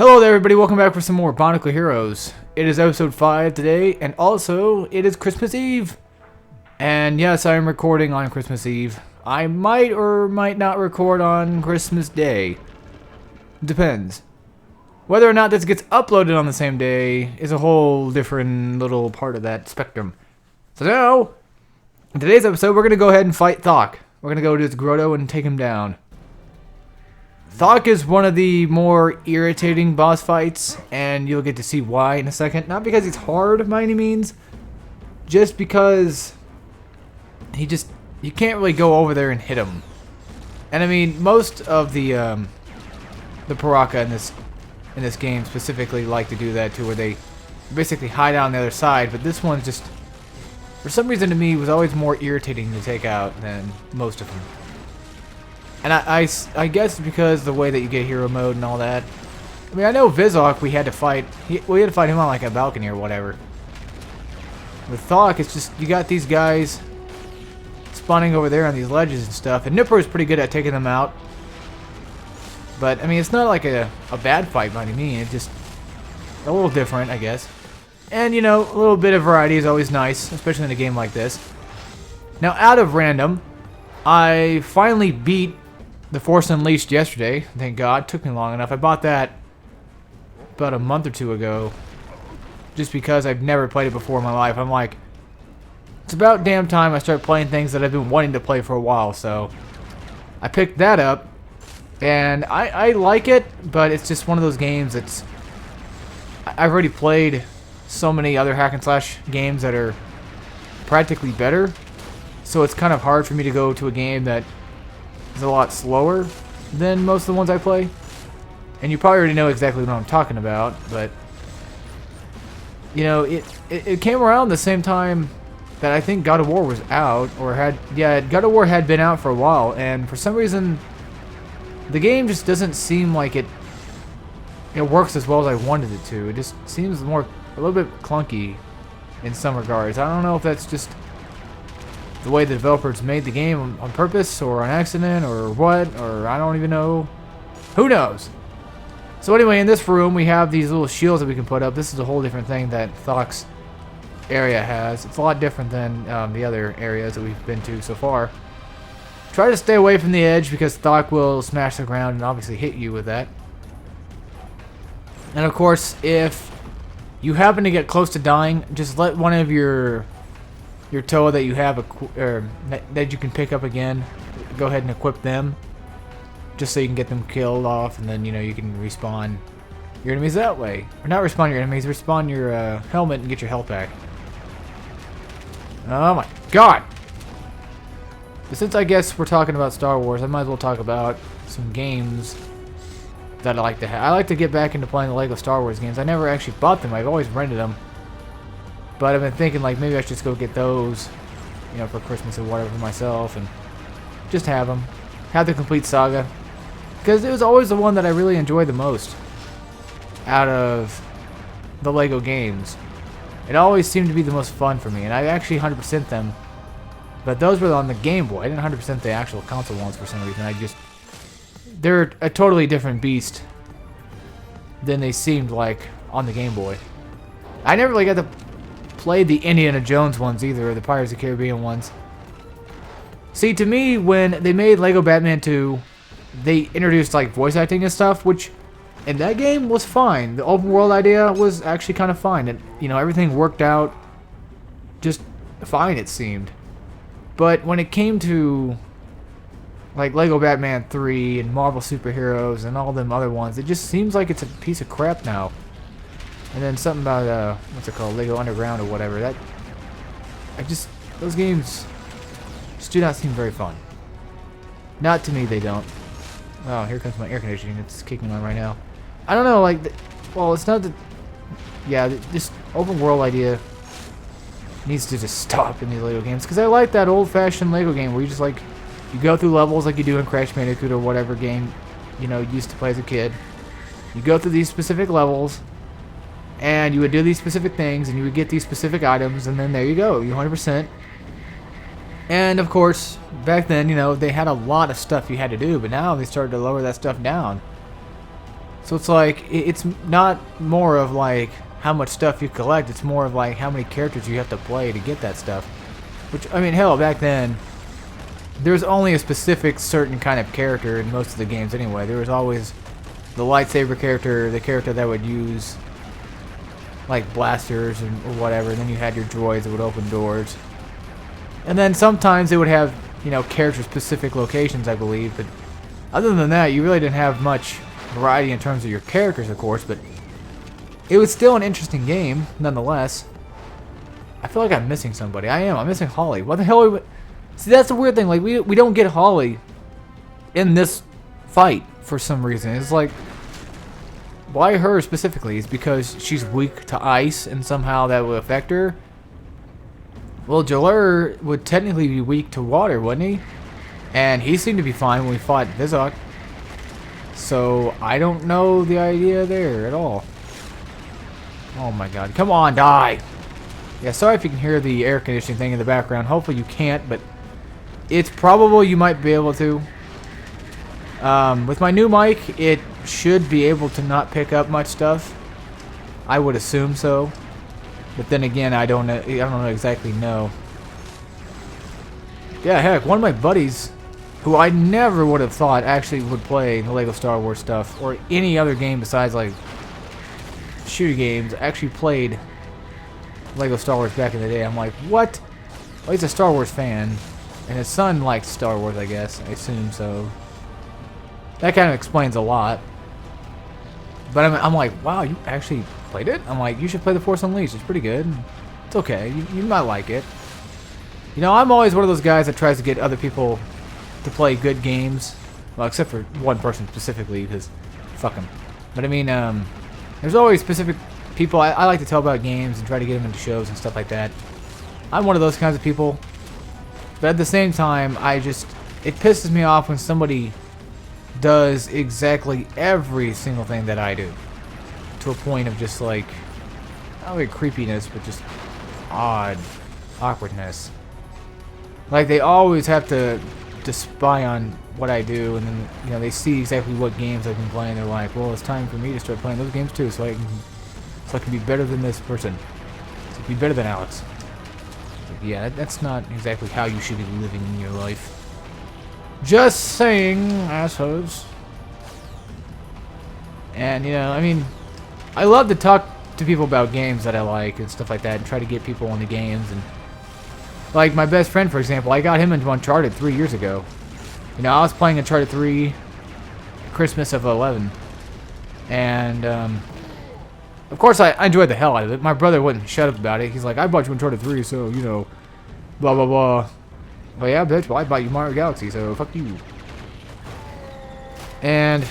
Hello there everybody, welcome back for some more Bionicle Heroes. It is episode 5 today, and also it is Christmas Eve. And yes, I am recording on Christmas Eve. I might or might not record on Christmas Day. Depends. Whether or not this gets uploaded on the same day is a whole different little part of that spectrum. So now, in today's episode, we're going to go ahead and fight Thok. We're going to go to this Grotto and take him down. Thok is one of the more irritating boss fights, and you'll get to see why in a second. Not because he's hard by any means, just because you can't really go over there and hit him. And I mean, most of the Paraka in this game specifically like to do that too, where they basically hide out on the other side. But this one just, for some reason to me, was always more irritating to take out than most of them. And I guess because the way that you get hero mode and all that. I mean, I know Avak we had to fight. We had to fight him on like a balcony or whatever. With Thok, it's just you got these guys spawning over there on these ledges and stuff. And Nipper is pretty good at taking them out. But I mean, it's not like a bad fight by any means. It's just a little different, I guess. And you know, a little bit of variety is always nice, especially in a game like this. Now, out of random, I finally beat The Force Unleashed yesterday. Thank God. It took me long enough. I bought that about a month or two ago. Just because I've never played it before in my life. I'm like, it's about damn time I start playing things that I've been wanting to play for a while. So I picked that up. And I like it, but it's just one of those games that's... I've already played so many other hack and slash games that are practically better. So it's kind of hard for me to go to a game that is a lot slower than most of the ones I play. And you probably already know exactly what I'm talking about, but you know, it came around the same time that I think God of War was out, or God of War had been out for a while, and for some reason the game just doesn't seem like it works as well as I wanted it to. It just seems a little bit clunky in some regards. I don't know if that's just the way the developers made the game on purpose or on accident or what, or I don't even know. Who knows? So anyway, in this room we have these little shields that we can put up. This is a whole different thing that Thok's area has. It's a lot different than the other areas that we've been to so far. Try to stay away from the edge because Thok will smash the ground and obviously hit you with that. And of course, if you happen to get close to dying, just let one of your Toa that you have that you can pick up again, go ahead and equip them, just so you can get them killed off, and then you can respawn your enemies that way. Or not respawn your enemies, respawn your helmet and get your health back. Oh my god! But since I guess we're talking about Star Wars, I might as well talk about some games that I like to have. I like to get back into playing the Lego Star Wars games. I never actually bought them. I've always rented them. But I've been thinking, like, maybe I should just go get those, for Christmas or whatever for myself, and just have them. Have the complete saga. Because it was always the one that I really enjoyed the most out of the Lego games. It always seemed to be the most fun for me, and I actually 100% them. But those were on the Game Boy. I didn't 100% the actual console ones for some reason. They're a totally different beast than they seemed like on the Game Boy. I never really got to play the Indiana Jones ones either, or the Pirates of the Caribbean ones. See, to me, when they made Lego Batman 2, they introduced like voice acting and stuff, which in that game was fine. The open world idea was actually kind of fine, and everything worked out just fine, it seemed. But when it came to like Lego Batman 3 and Marvel Superheroes and all them other ones, it just seems like it's a piece of crap now. And then something about, what's it called, Lego Underground or whatever. Those games just do not seem very fun. Not to me, they don't. Oh, here comes my air conditioning. It's kicking on right now. I don't know, well, it's not that, yeah, this open world idea needs to just stop in these Lego games. Because I like that old-fashioned Lego game where you just, you go through levels like you do in Crash Bandicoot or whatever game, you used to play as a kid. You go through these specific levels, and you would do these specific things, and you would get these specific items, and then there you go, you 100%. And of course, back then, they had a lot of stuff you had to do, but now they started to lower that stuff down. So it's like, it's not more of like how much stuff you collect, it's more of like how many characters you have to play to get that stuff. Which, I mean, hell, back then, there was only a specific certain kind of character in most of the games anyway. There was always the lightsaber character, the character that would use like blasters or whatever, and then you had your droids that would open doors. And then sometimes they would have, you know, character-specific locations, I believe, but other than that, you really didn't have much variety in terms of your characters, of course, but it was still an interesting game, nonetheless. I feel like I'm missing somebody. I'm missing Holly. What the hell are we... See, that's the weird thing. Like, we don't get Holly in this fight for some reason. It's like, why her specifically? It's because she's weak to ice and somehow that would affect her? Well, Jalur would technically be weak to water, wouldn't he? And he seemed to be fine when we fought Vizok. So, I don't know the idea there at all. Oh my god. Come on, die! Yeah, sorry if you can hear the air conditioning thing in the background. Hopefully you can't, but it's probable you might be able to. With my new mic, it should be able to not pick up much stuff. I would assume so. But then again, I don't exactly know. Yeah, heck, one of my buddies, who I never would have thought actually would play the LEGO Star Wars stuff, or any other game besides, like, shooter games, actually played LEGO Star Wars back in the day. I'm like, what? Well, he's a Star Wars fan, and his son likes Star Wars, I guess. I assume so. That kind of explains a lot. But I'm like, wow, you actually played it? I'm like, you should play The Force Unleashed. It's pretty good. It's okay. You might like it. You know, I'm always one of those guys that tries to get other people to play good games. Well, except for one person specifically, because fuck him. But I mean, there's always specific people I like to tell about games and try to get them into shows and stuff like that. I'm one of those kinds of people. But at the same time, it pisses me off when somebody does exactly every single thing that I do. To a point of just like, not really creepiness, but just awkwardness. Like they always have to spy on what I do, and then, you know, they see exactly what games I've been playing. They're like, well, it's time for me to start playing those games too, so I can be better than this person. So I can be better than Alex. But yeah, that's not exactly how you should be living in your life. Just saying, assholes. And, you know, I mean, I love to talk to people about games that I like and stuff like that, and try to get people into games. And like my best friend, for example, I got him into Uncharted 3 years ago. You know, I was playing Uncharted 3 Christmas of 11, and of course I enjoyed the hell out of it. My brother wouldn't shut up about it. He's like, I bought you Uncharted 3, so, you know, blah blah blah. Well, yeah, bitch, well, I bought you Mario Galaxy, so fuck you. And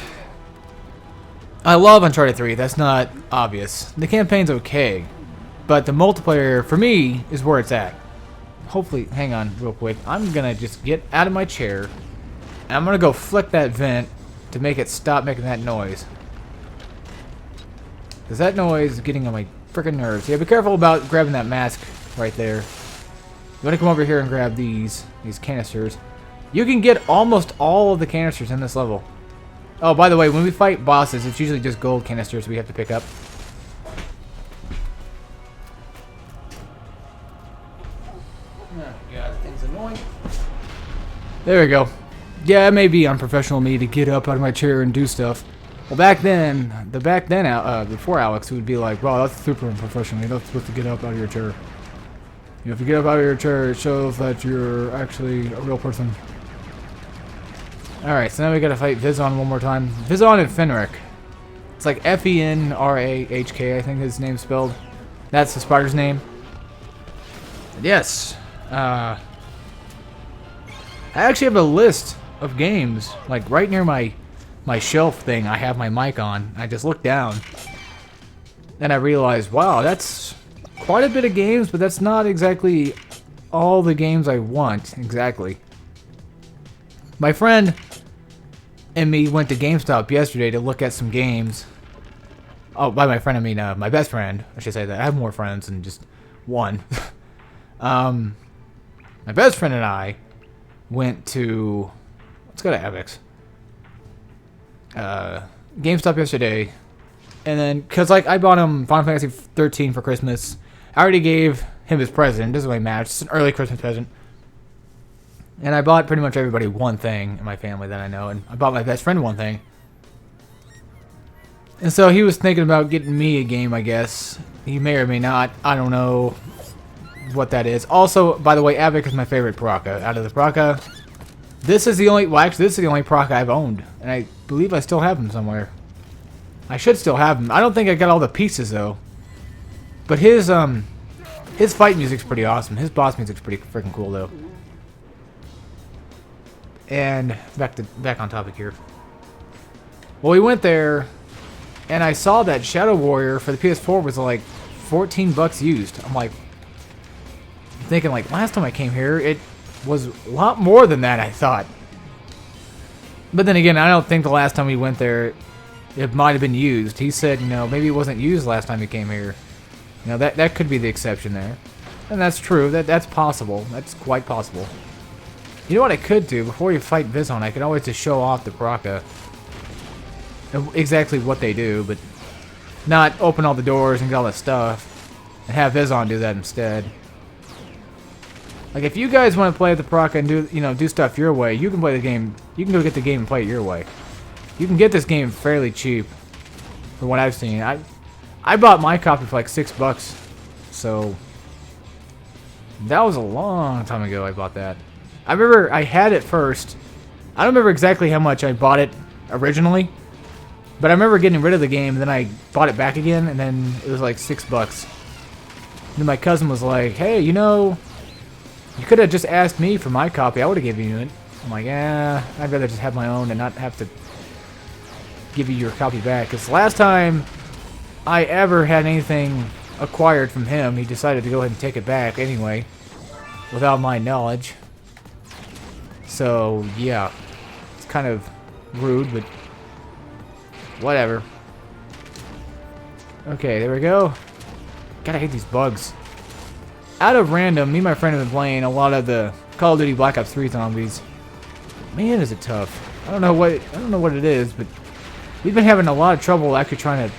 I love Uncharted 3, that's not obvious. The campaign's okay, but the multiplayer, for me, is where it's at. Hopefully, hang on real quick. I'm gonna just get out of my chair, and I'm gonna go flick that vent to make it stop making that noise. Because that noise is getting on my freaking nerves. Yeah, be careful about grabbing that mask right there. You want to come over here and grab these canisters. You can get almost all of the canisters in this level. Oh, by the way, when we fight bosses, it's usually just gold canisters we have to pick up. Oh god, that thing's annoying. There we go. Yeah, it may be unprofessional of me to get up out of my chair and do stuff. Well, before Alex, it would be like, wow, that's super unprofessional. You're not supposed to get up out of your chair. You know, if you get up out of your chair, it shows that you're actually a real person. Alright, so now we gotta fight Vizon one more time. Vizon and Fenric. It's like Fenrahk, I think his name's spelled. That's the spider's name. But yes. I actually have a list of games, like right near my shelf thing. I have my mic on. I just looked down, and I realized, wow, that's quite a bit of games, but that's not exactly all the games I want, exactly. My friend and me went to GameStop yesterday to look at some games. Oh, by my friend, I mean my best friend. I should say that. I have more friends than just one. My best friend and I went to... Let's go to Avak's. GameStop yesterday, and then because like I bought him Final Fantasy 13 for Christmas. I already gave him his present. It doesn't really matter. It's an early Christmas present. And I bought pretty much everybody one thing in my family that I know, and I bought my best friend one thing. And so he was thinking about getting me a game, I guess. He may or may not. I don't know what that is. Also, by the way, Avak is my favorite Paraka. Out of the Paraka, this is the only, well actually this is the only Paraka I've owned. And I believe I still have him somewhere. I should still have him. I don't think I got all the pieces though. But his fight music's pretty awesome. His boss music's pretty freaking cool though. And back on topic here. Well, we went there, and I saw that Shadow Warrior for the PS4 was like $14 used. I'm like, thinking like last time I came here, it was a lot more than that. I thought. But then again, I don't think the last time we went there, it might have been used. He said, you know, maybe it wasn't used last time he came here. You know, that could be the exception there, and that's true. That's possible. That's quite possible. You know what I could do? Before you fight Vizon, I could always just show off the Paraka. Exactly what they do, but not open all the doors and get all that stuff. And have Vizon do that instead. Like, if you guys want to play the Paraka and do stuff your way, you can play the game. You can go get the game and play it your way. You can get this game fairly cheap, from what I've seen. I bought my copy for like $6, so that was a long time ago I bought that. I remember I had it first. I don't remember exactly how much I bought it originally, but I remember getting rid of the game, and then I bought it back again, and then it was like $6. And then my cousin was like, hey, you know, you could have just asked me for my copy. I would have given you it. I'm like, yeah, I'd rather just have my own and not have to give you your copy back. Because last time I ever had anything acquired from him, he decided to go ahead and take it back anyway, without my knowledge. So, yeah, it's kind of rude, but whatever. Okay, there we go. God, I hate these bugs. Out of random, me and my friend have been playing a lot of the Call of Duty Black Ops 3 zombies. Man, is it tough. I don't know what it is, but we've been having a lot of trouble actually trying to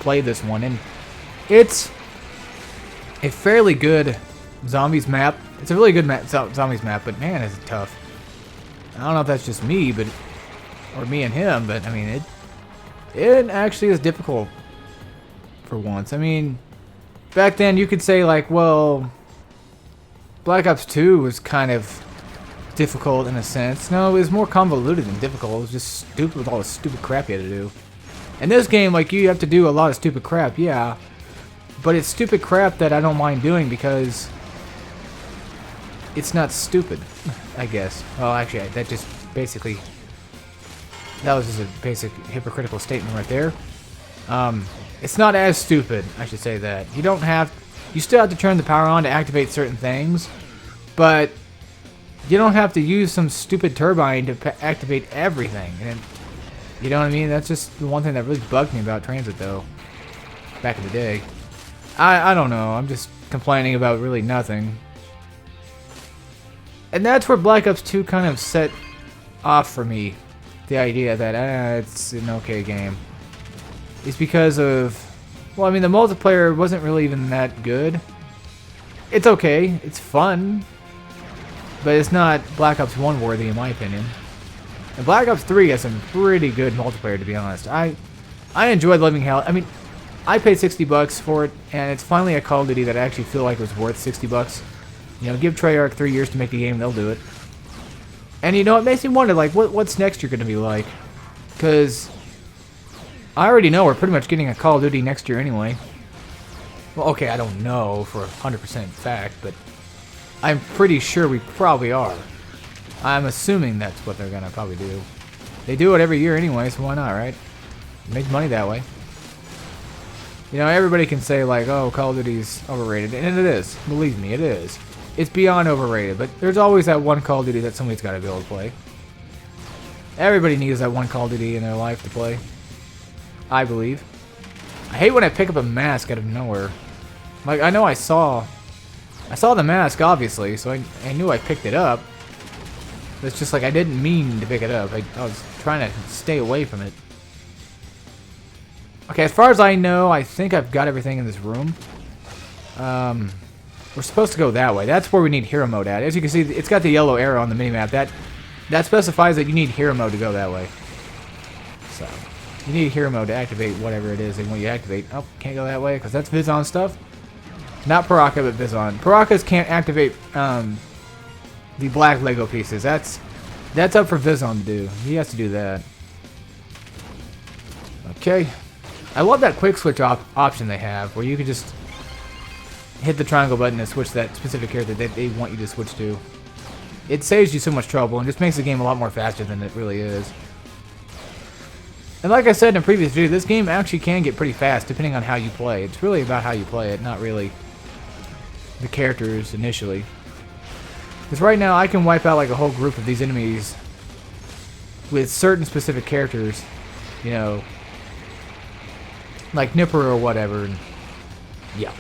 play this one, and it's a fairly good zombies map. It's a really good zombies map, but man, is it tough. I don't know if that's just me, or me and him, but I mean, it actually is difficult for once. I mean, back then you could say like, well, Black Ops 2 was kind of difficult in a sense. No, it was more convoluted than difficult. It was just stupid with all the stupid crap you had to do. In this game, like, you have to do a lot of stupid crap, yeah, but it's stupid crap that I don't mind doing because it's not stupid, I guess. Well, actually, that was just a basic hypocritical statement right there. It's not as stupid, I should say that. You still have to turn the power on to activate certain things, but you don't have to use some stupid turbine to activate everything. And you know what I mean? That's just the one thing that really bugged me about Transit, though, back in the day. I don't know. I'm just complaining about really nothing. And that's where Black Ops 2 kind of set off for me. The idea that, it's an okay game. It's because of, well, I mean, the multiplayer wasn't really even that good. It's okay. It's fun. But it's not Black Ops 1 worthy, in my opinion. And Black Ops 3 has some pretty good multiplayer, to be honest. I enjoyed living hell. I mean, I paid $60 for it, and it's finally a Call of Duty that I actually feel like was worth $60. You know, give Treyarch 3 years to make a game, they'll do it. And you know, it makes me wonder, like, what's next year going to be like? Because I already know we're pretty much getting a Call of Duty next year anyway. Well, okay, I don't know for 100% fact, but I'm pretty sure we probably are. I'm assuming that's what they're going to probably do. They do it every year anyway, so why not, right? Make money that way. You know, everybody can say, like, oh, Call of Duty's overrated, and it is. Believe me, it is. It's beyond overrated, but there's always that one Call of Duty that somebody's got to be able to play. Everybody needs that one Call of Duty in their life to play. I believe. I hate when I pick up a mask out of nowhere. Like, I know I saw the mask, obviously, so I knew I picked it up. It's just like I didn't mean to pick it up. I was trying to stay away from it. Okay, as far as I know, I think I've got everything in this room. We're supposed to go that way. That's where we need hero mode at. As you can see, it's got the yellow arrow on the minimap. That specifies that you need hero mode to go that way. So, you need hero mode to activate whatever it is they want you to activate. Oh, can't go that way because that's Vizon stuff. Not Paraka, but Vizon. Parakas can't activate the black Lego pieces. That's up for Vizon to do. He has to do that. Okay. I love that quick switch option they have, where you can just hit the triangle button and switch that specific character that they want you to switch to. It saves you so much trouble and just makes the game a lot more faster than it really is. And like I said in a previous video, this game actually can get pretty fast depending on how you play. It's really about how you play it, not really the characters initially. Because right now I can wipe out like a whole group of these enemies with certain specific characters, you know, like Nipper or whatever. And yeah.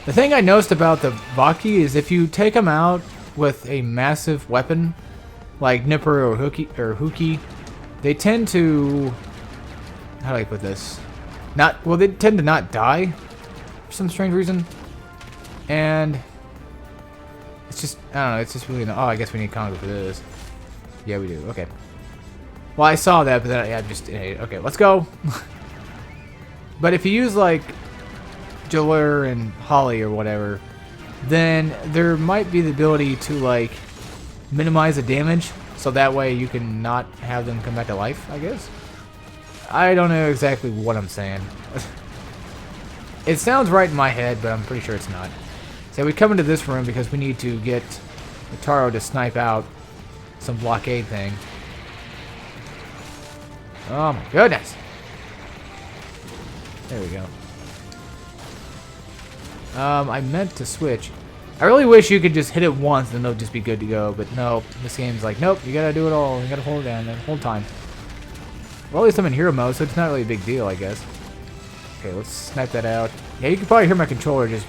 The thing I noticed about the Vaki is if you take them out with a massive weapon, like Nipper or Huki, they tend to, how do I put this? They tend to not die for some strange reason. And it's just, I don't know, it's just really, oh, I guess we need Congo for this. Yeah, we do, okay. Well, I saw that, but then I just, okay, let's go. But if you use like Jalur and Holly or whatever, then there might be the ability to like minimize the damage, so that way you can not have them come back to life, I guess. I don't know exactly what I'm saying. It sounds right in my head, but I'm pretty sure it's not. So we come into this room because we need to get Taro to snipe out some blockade thing. Oh my goodness! There we go. I meant to switch. I really wish you could just hit it once and they'll just be good to go, but no, this game's like, nope, you gotta do it all. You gotta hold it down the whole time. Well, at least I'm in hero mode, so it's not really a big deal, I guess. Okay, let's snipe that out. Yeah, you can probably hear my controller just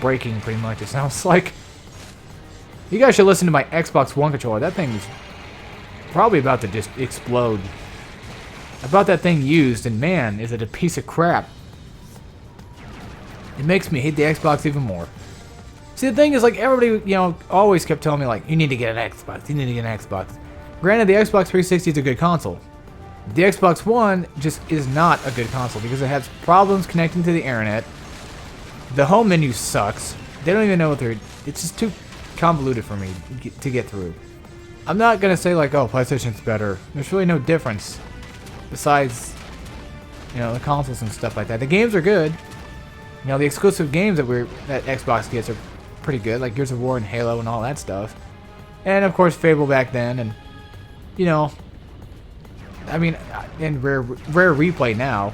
breaking pretty much, it sounds like. You guys should listen to my Xbox One controller. That thing's probably about to just explode. I bought that thing used, and man, is it a piece of crap. It makes me hate the Xbox even more. See, the thing is, like, everybody, you know, always kept telling me, like, you need to get an Xbox, you need to get an Xbox. Granted, the Xbox 360 is a good console. The Xbox One just is not a good console because it has problems connecting to the internet. The home menu sucks. They don't even know what they're... It's just too convoluted for me to get through. I'm not going to say, like, oh, PlayStation's better. There's really no difference. Besides, you know, the consoles and stuff like that. The games are good. You know, the exclusive games that Xbox gets are pretty good, like Gears of War and Halo and all that stuff. And of course, Fable back then, and you know, I mean, and Rare Replay now.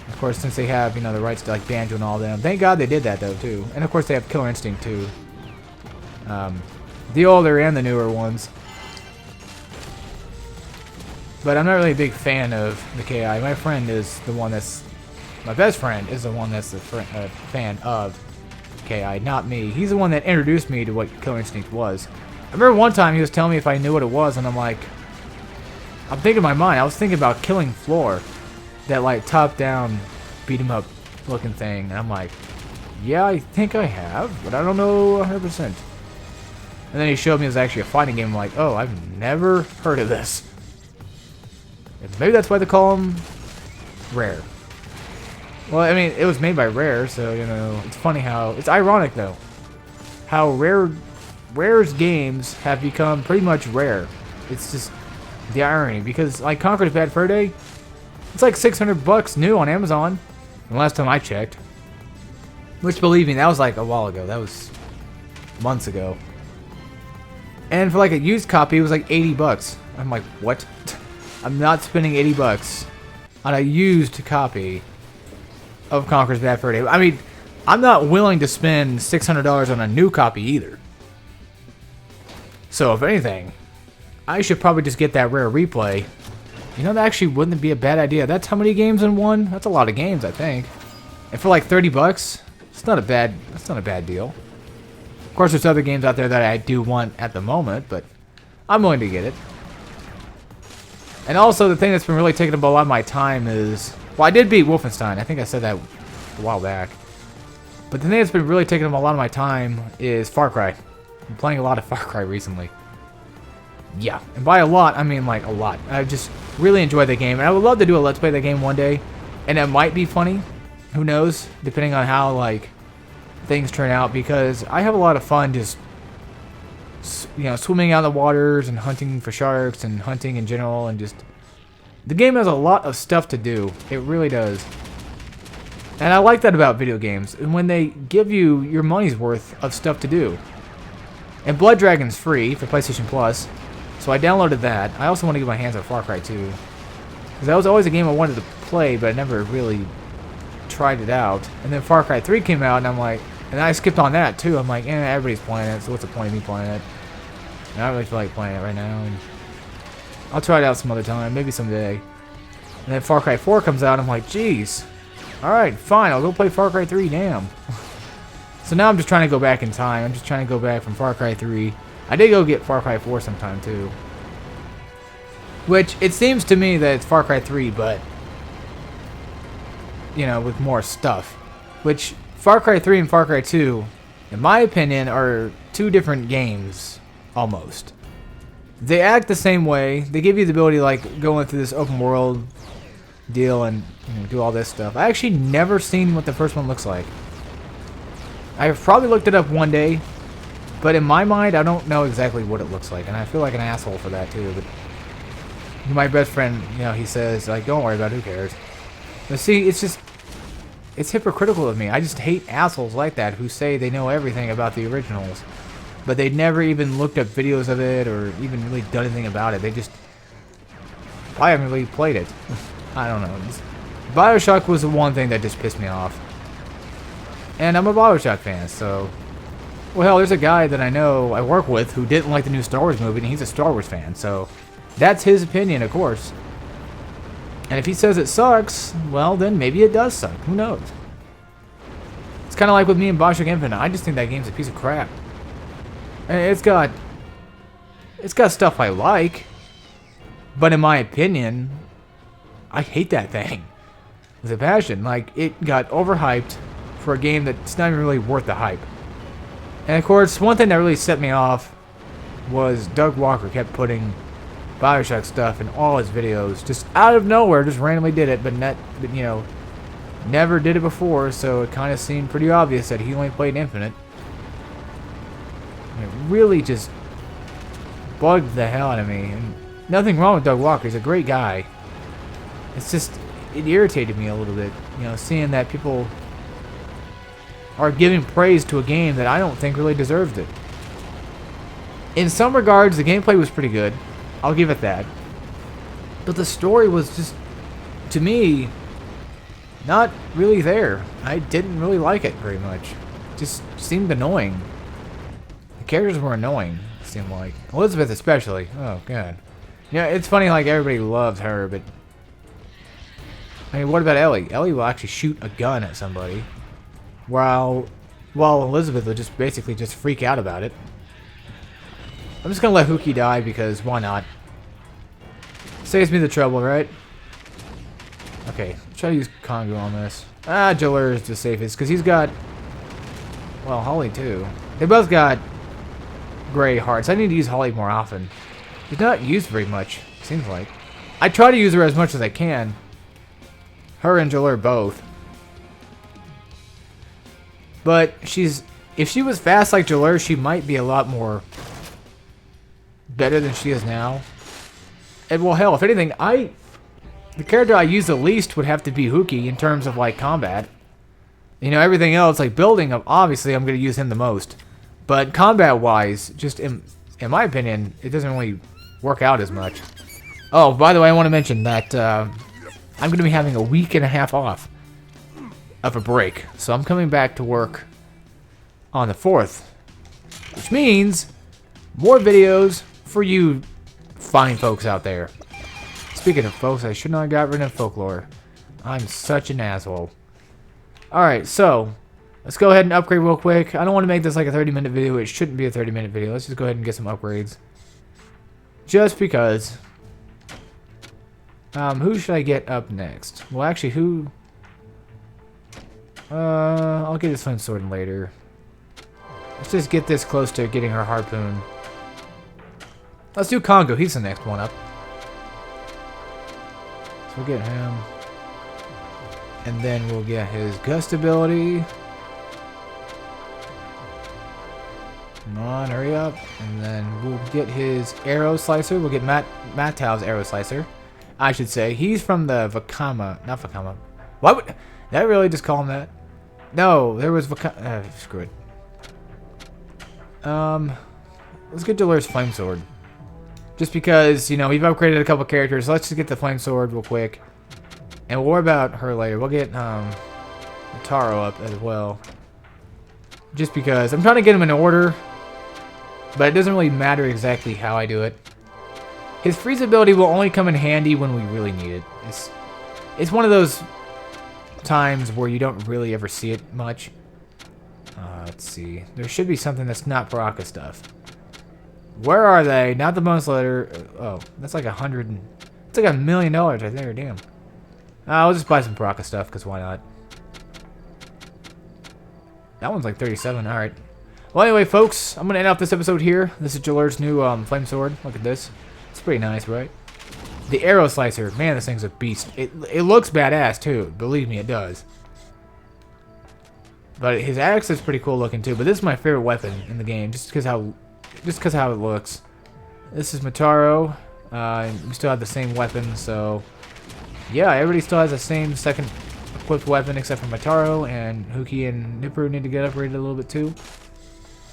Of course, since they have, you know, the rights to like Banjo and all them. Thank God they did that though too. And of course, they have Killer Instinct too. The older and the newer ones. But I'm not really a big fan of the KI. My friend is the one that's... My best friend is the one that's the fan of KI, not me. He's the one that introduced me to what Killer Instinct was. I remember one time he was telling me if I knew what it was, and I'm like... I'm thinking in my mind, I was thinking about Killing Floor. That, like, top-down, beat-em-up looking thing. And I'm like, yeah, I think I have, but I don't know 100%. And then he showed me it was actually a fighting game. I'm like, oh, I've never heard of this. Maybe that's why they call them Rare. Well, I mean, it was made by Rare, so, you know, it's funny how... It's ironic, though. How Rare's games have become pretty much Rare. It's just the irony, because, like, Conquer's Bad Fur Day, it's like $600 new on Amazon. The last time I checked. Which, believe me, that was like a while ago. That was months ago. And for, like, a used copy, it was like $80. I'm like, what? I'm not spending $80 on a used copy of Conquer's Bad Fur Day. I mean, I'm not willing to spend $600 on a new copy either. So, if anything, I should probably just get that Rare Replay. You know, that actually wouldn't be a bad idea. That's how many games in one? That's a lot of games, I think. And for like $30, it's not a bad deal. Of course, there's other games out there that I do want at the moment, but I'm willing to get it. And also, the thing that's been really taking up a lot of my time is Well, I did beat Wolfenstein. I think I said that a while back. But the thing that's been really taking up a lot of my time is Far Cry. I'm playing a lot of Far Cry recently. Yeah, and by a lot, I mean like a lot. I just really enjoy the game, and I would love to do a Let's Play the game one day, and it might be funny. Who knows? Depending on how like things turn out, because I have a lot of fun just swimming out in the waters and hunting for sharks and hunting in general, and just the game has a lot of stuff to do. It really does. And I like that about video games, and when they give you your money's worth of stuff to do. And Blood Dragon's free for PlayStation Plus, so I downloaded that. I also want to get my hands on Far Cry 2, because that was always a game I wanted to play, but I never really tried it out. And then Far Cry 3 came out, and I'm like, and I skipped on that too. I'm like, everybody's playing it, so what's the point of me playing it? And I don't really feel like playing it right now, and I'll try it out some other time, maybe someday. And then Far Cry 4 comes out, and I'm like, jeez. Alright, fine, I'll go play Far Cry 3, damn. So now I'm just trying to go back in time. I'm just trying to go back from Far Cry 3. I did go get Far Cry 4 sometime too. Which, it seems to me that it's Far Cry 3, but, with more stuff. Which, Far Cry 3 and Far Cry 2, in my opinion, are two different games, almost. They act the same way. They give you the ability to, like, go into this open world deal and do all this stuff. I actually never seen what the first one looks like. I've probably looked it up one day, but in my mind, I don't know exactly what it looks like, and I feel like an asshole for that too. But my best friend, he says, like, don't worry about it, who cares? But see, it's hypocritical of me. I just hate assholes like that who say they know everything about the originals, but they never even looked up videos of it or even really done anything about it. They just probably haven't really played it. I don't know. Bioshock was the one thing that just pissed me off. And I'm a Bioshock fan, so... Well, hell, there's a guy that I work with, who didn't like the new Star Wars movie, and he's a Star Wars fan, so... That's his opinion, of course. And if he says it sucks, well, then maybe it does suck. Who knows? It's kind of like with me and Bioshock Infinite. I just think that game's a piece of crap. And it's got stuff I like, but in my opinion, I hate that thing with a passion. Like, it got overhyped for a game that's not even really worth the hype. And of course, one thing that really set me off was Doug Walker kept putting Bioshock stuff in all his videos, just out of nowhere, just randomly did it, but never did it before, so it kind of seemed pretty obvious that he only played Infinite. And it really just bugged the hell out of me. And nothing wrong with Doug Walker, he's a great guy. It's just, it irritated me a little bit, seeing that people are giving praise to a game that I don't think really deserved it. In some regards, the gameplay was pretty good. I'll give it that. But the story was just, to me, not really there. I didn't really like it very much. It just seemed annoying. The characters were annoying, it seemed like. Elizabeth especially. Oh, God. It's funny, like, everybody loves her, but... I mean, what about Ellie? Ellie will actually shoot a gun at somebody, while Elizabeth will just basically just freak out about it. I'm just gonna let Hookie die because why not? Saves me the trouble, right? Okay, try to use Kongo on this. Jalur is the safest because he's got, well, Holly too. They both got gray hearts. I need to use Holly more often. She's not used very much, seems like. I try to use her as much as I can. Her and Jalur both. But if she was fast like Jalur, she might be a lot more better than she is now. And well, hell, if anything, the character I use the least would have to be Hookie in terms of like combat. Everything else, like building, obviously I'm going to use him the most. But combat-wise, just in my opinion, it doesn't really work out as much. Oh, by the way, I want to mention that I'm going to be having a week and a half off of a break. So I'm coming back to work on the 4th. Which means more videos for you fine folks out there. Speaking of folks, I should not have got rid of folklore. I'm such an asshole. Alright, so let's go ahead and upgrade real quick. I don't want to make this like a 30-minute video. It shouldn't be a 30-minute video. Let's just go ahead and get some upgrades. Just because. Who should I get up next? Well, actually, who... I'll get his flame sword later. Let's just get this close to getting her harpoon. Let's do Congo. He's the next one up. So we'll get him. And then we'll get his gust ability. Come on, hurry up. And then we'll get his arrow slicer. We'll get Matao's arrow slicer. I should say. He's from the Vakama. Not Vakama. Why would... Did I really just call him that? No, there was Vakama... screw it. Let's get Dolores Flame Sword. Just because, you know, we've upgraded a couple characters. So let's just get the Flame Sword real quick. And we'll worry about her later. We'll get, Taro up as well. Just because. I'm trying to get them in order. But it doesn't really matter exactly how I do it. His freeze ability will only come in handy when we really need it. It's one of those times where you don't really ever see it much. Let's see. There should be something that's not Baraka stuff. Where are they? Not the bonus letter. Oh, that's like $100. It's like $1 million right there. Damn. I'll just buy some Baraka stuff because why not? That one's like 37. All right. Well, anyway, folks, I'm gonna end off this episode here. This is Jaler's new flame sword. Look at this. It's pretty nice, right? The arrow slicer. Man, this thing's a beast. It looks badass too. Believe me, it does. But his axe is pretty cool looking too. But this is my favorite weapon in the game, just because how it looks. This is Mataro. We still have the same weapon, so yeah, everybody still has the same second equipped weapon except for Mataro, and Huki and Nipru need to get upgraded a little bit too.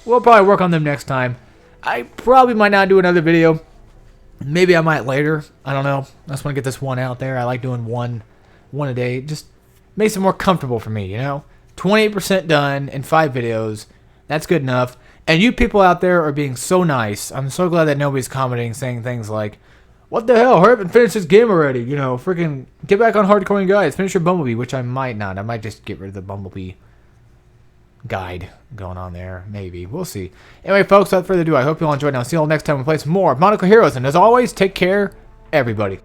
We'll probably work on them next time. I probably might not do another video. Maybe I might later. I don't know. I just want to get this one out there. I like doing one a day. It just makes it more comfortable for me, you know? 28% done in 5 videos. That's good enough. And you people out there are being so nice. I'm so glad that nobody's commenting, saying things like, what the hell, hurry up and finish this game already. You know, freaking get back on hardcoring guys. Finish your Bumblebee, which I might not. I might just get rid of the Bumblebee guide going on there. Maybe. We'll see. Anyway, folks, without further ado, I hope you all enjoyed. I'll see you all next time we play some more Bionicle Heroes. And as always, take care, everybody.